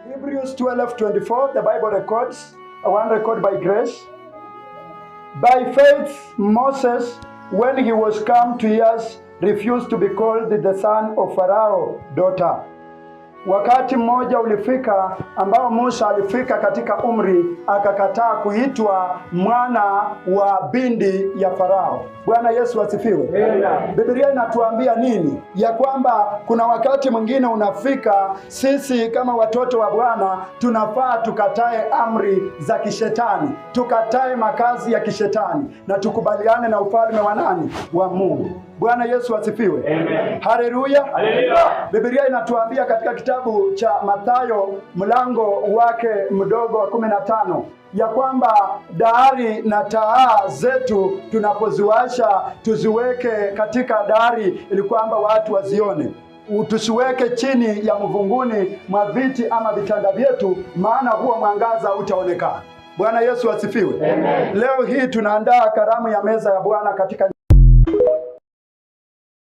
Hebrews 12:24, the Bible records, one record by grace. By faith, Moses, when he was come to years, refused to be called the son of Pharaoh daughter. Wakati mmoja ulifika ambao Musa alifika katika umri akakataa kuitwa mwana wa binti ya Farao. Bwana Yesu asifiwe. Biblia inatuambia nini? Ya kwamba kuna wakati mwingine unafika, sisi kama watoto wa Bwana tunafaa tukatae amri za kishetani, tukatae makazi ya kishetani na tukubaliane na ufalme wa nani? Wa Mungu. Bwana Yesu asifiwe. Amen. Haleluya. Haleluya. Biblia inatuambia katika kitabu cha Mathayo mlango wake mdogo wa 15 ya kwamba dari na taa zetu tunapoziwasha tuziweke katika dari ili kwamba watu wazione. Tusiweke chini ya mvunguni mwa viti ama vitanda vyetu, maana huo mwangaza utaonekana. Bwana Yesu asifiwe. Amen. Leo hii tunaandaa karamu ya meza ya Bwana katika